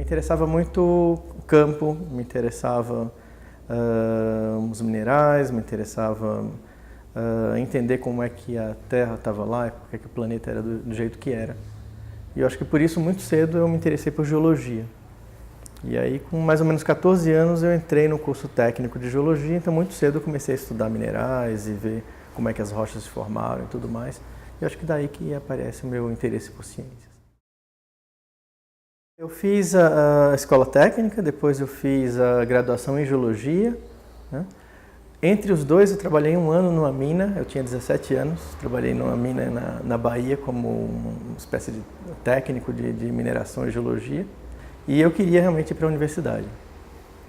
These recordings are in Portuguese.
interessava muito o campo, me interessava os minerais, me interessava entender como é que a Terra estava lá, porque é que o planeta era do jeito que era. E eu acho que por isso, muito cedo, eu me interessei por geologia. E aí, com mais ou menos 14 anos, eu entrei no curso técnico de geologia, então muito cedo eu comecei a estudar minerais e ver como é que as rochas se formaram e tudo mais. E eu acho que daí que aparece o meu interesse por ciências. Eu fiz a escola técnica, depois eu fiz a graduação em geologia, né? Entre os dois eu trabalhei 1 ano numa mina, eu tinha 17 anos, trabalhei numa mina na Bahia como uma espécie de técnico de mineração e geologia. E eu queria realmente ir para a universidade.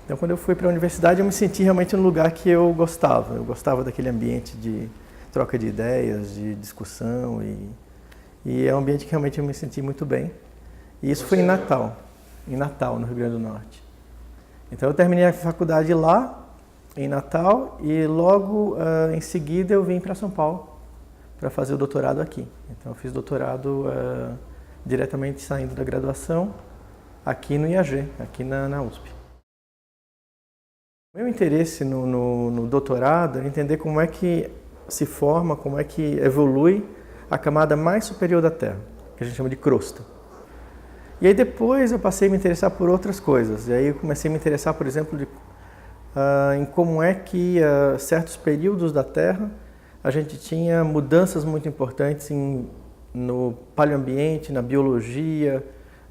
Então, quando eu fui para a universidade, eu me senti realmente no lugar que eu gostava. Eu gostava daquele ambiente de troca de ideias, de discussão. E é um ambiente que realmente eu me senti muito bem. E isso foi em Natal, no Rio Grande do Norte. Então, eu terminei a faculdade lá, em Natal, e logo em seguida eu vim para São Paulo para fazer o doutorado aqui. Então, eu fiz doutorado diretamente saindo da graduação, aqui no IAG, aqui na USP. Meu interesse no doutorado é entender como é que se forma, como é que evolui a camada mais superior da Terra, que a gente chama de crosta. E aí depois eu passei a me interessar por outras coisas. E aí eu comecei a me interessar, por exemplo, em como é que certos períodos da Terra a gente tinha mudanças muito importantes no paleoambiente, na biologia,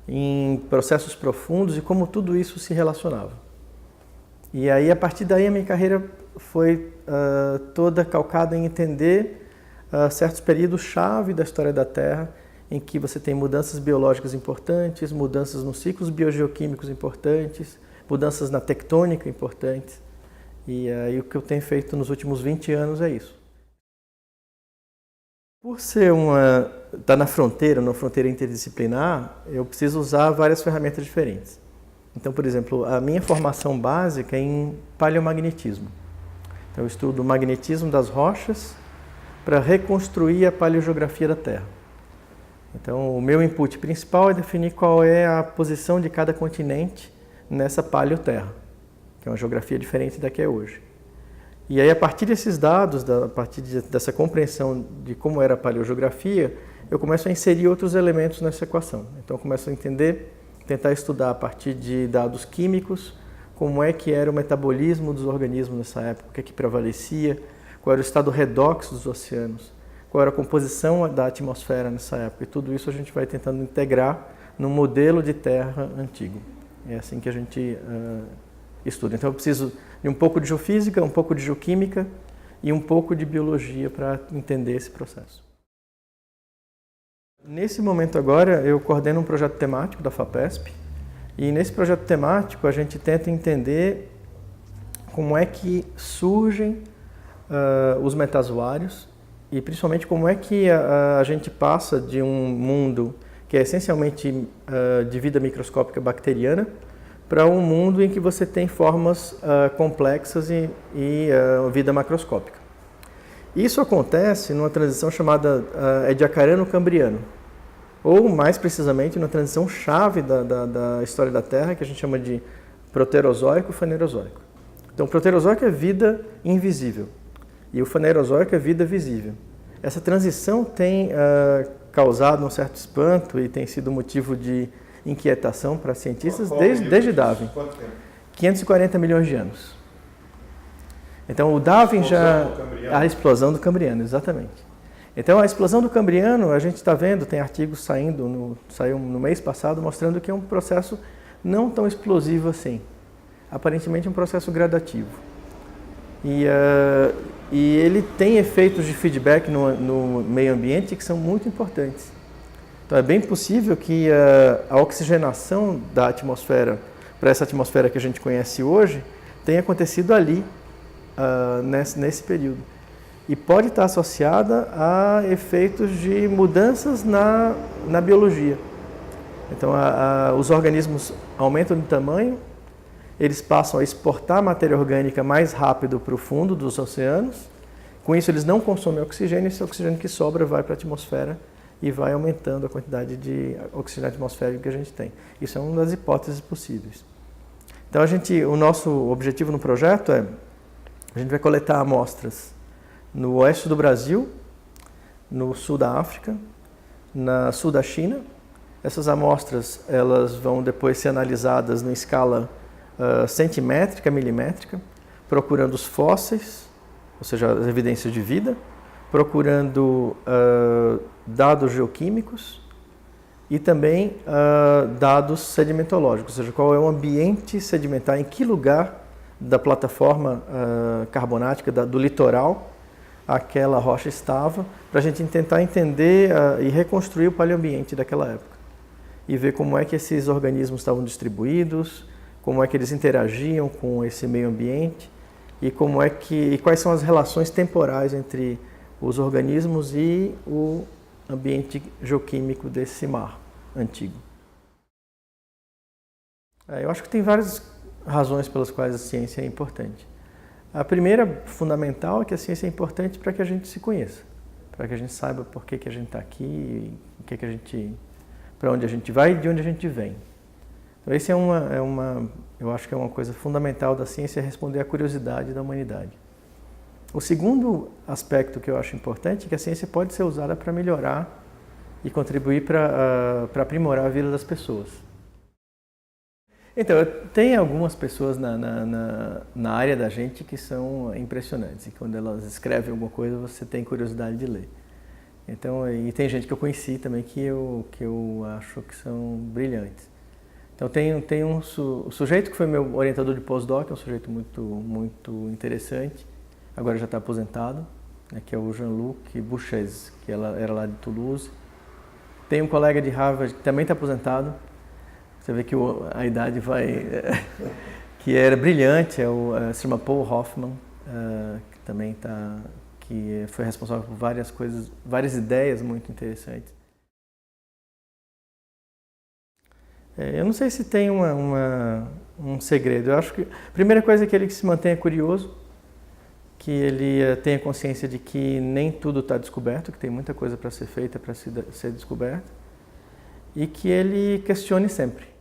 em processos profundos e como tudo isso se relacionava. E aí, a partir daí, a minha carreira foi toda calcada em entender certos períodos-chave da história da Terra, em que você tem mudanças biológicas importantes, mudanças nos ciclos biogeoquímicos importantes, mudanças na tectônica importantes. E aí, o que eu tenho feito nos últimos 20 anos é isso. Por ser estar na fronteira, numa fronteira interdisciplinar, eu preciso usar várias ferramentas diferentes. Então, por exemplo, a minha formação básica é em paleomagnetismo. Então, eu estudo o magnetismo das rochas para reconstruir a paleogeografia da Terra. Então, o meu input principal é definir qual é a posição de cada continente nessa paleoterra, que é uma geografia diferente da que é hoje. E aí, a partir desses dados, a partir dessa compreensão de como era a paleogeografia, eu começo a inserir outros elementos nessa equação. Então, eu começo a tentar estudar a partir de dados químicos, como é que era o metabolismo dos organismos nessa época, o que é que prevalecia, qual era o estado redox dos oceanos, qual era a composição da atmosfera nessa época. E tudo isso a gente vai tentando integrar num modelo de terra antigo. É assim que a gente estuda. Então, eu preciso de um pouco de geofísica, um pouco de geoquímica e um pouco de biologia para entender esse processo. Nesse momento agora, eu coordeno um projeto temático da FAPESP e nesse projeto temático a gente tenta entender como é que surgem os metazoários e principalmente como é que a gente passa de um mundo que é essencialmente de vida microscópica bacteriana para um mundo em que você tem formas complexas e vida macroscópica. Isso acontece numa transição chamada Ediacarano-Cambriano, ou mais precisamente numa transição chave da história da Terra, que a gente chama de Proterozoico e Fanerozoico. Então, o Proterozoico é vida invisível e o Fanerozoico é vida visível. Essa transição tem causado um certo espanto e tem sido motivo de inquietação para cientistas desde Darwin. Quanto tempo? 540 milhões de anos. Então, o Darwin a explosão do Cambriano, exatamente. Então, a explosão do Cambriano, a gente está vendo, tem artigos saiu no mês passado, mostrando que é um processo não tão explosivo assim. Aparentemente, é um processo gradativo. E ele tem efeitos de feedback no meio ambiente que são muito importantes. Então, é bem possível que a oxigenação da atmosfera para essa atmosfera que a gente conhece hoje tenha acontecido ali, nesse período. E pode estar associada a efeitos de mudanças na biologia. Então, os organismos aumentam de tamanho, eles passam a exportar matéria orgânica mais rápido para o fundo dos oceanos. Com isso, eles não consomem oxigênio, e esse oxigênio que sobra vai para a atmosfera e vai aumentando a quantidade de oxigênio atmosférico que a gente tem. Isso é uma das hipóteses possíveis. Então o nosso objetivo no projeto a gente vai coletar amostras no oeste do Brasil, no sul da África, no sul da China. Essas amostras elas vão depois ser analisadas em escala centimétrica, milimétrica, procurando os fósseis, ou seja, as evidências de vida, procurando dados geoquímicos e também dados sedimentológicos, ou seja, qual é o ambiente sedimentar, em que lugar da plataforma carbonática do litoral aquela rocha estava, para a gente tentar entender e reconstruir o paleoambiente daquela época e ver como é que esses organismos estavam distribuídos, como é que eles interagiam com esse meio ambiente e quais são as relações temporais entre os organismos e o ambiente geoquímico desse mar antigo. Eu acho que tem várias razões pelas quais a ciência é importante. A primeira, fundamental, é que a ciência é importante para que a gente se conheça, para que a gente saiba por que a gente está aqui, para onde a gente vai e de onde a gente vem. Então, esse eu acho que é uma coisa fundamental da ciência, é responder à curiosidade da humanidade. O segundo aspecto que eu acho importante é que a ciência pode ser usada para melhorar e contribuir para aprimorar a vida das pessoas. Então, tem algumas pessoas na área da gente que são impressionantes, e quando elas escrevem alguma coisa você tem curiosidade de ler. Então, e tem gente que eu conheci também que eu acho que são brilhantes. Então tem um sujeito que foi meu orientador de pós-doc, é um sujeito muito interessante, agora já está aposentado, né, que é o Jean-Luc Bouchez, que era lá de Toulouse. Tem um colega de Harvard que também está aposentado, você vê que a idade vai... que era brilhante, se chama Paul Hoffman, que também que foi responsável por várias coisas, várias ideias muito interessantes. Eu não sei se tem um segredo. Eu acho que a primeira coisa é que ele se mantenha curioso, que ele tenha consciência de que nem tudo está descoberto, que tem muita coisa para ser feita, para ser descoberta, e que ele questione sempre.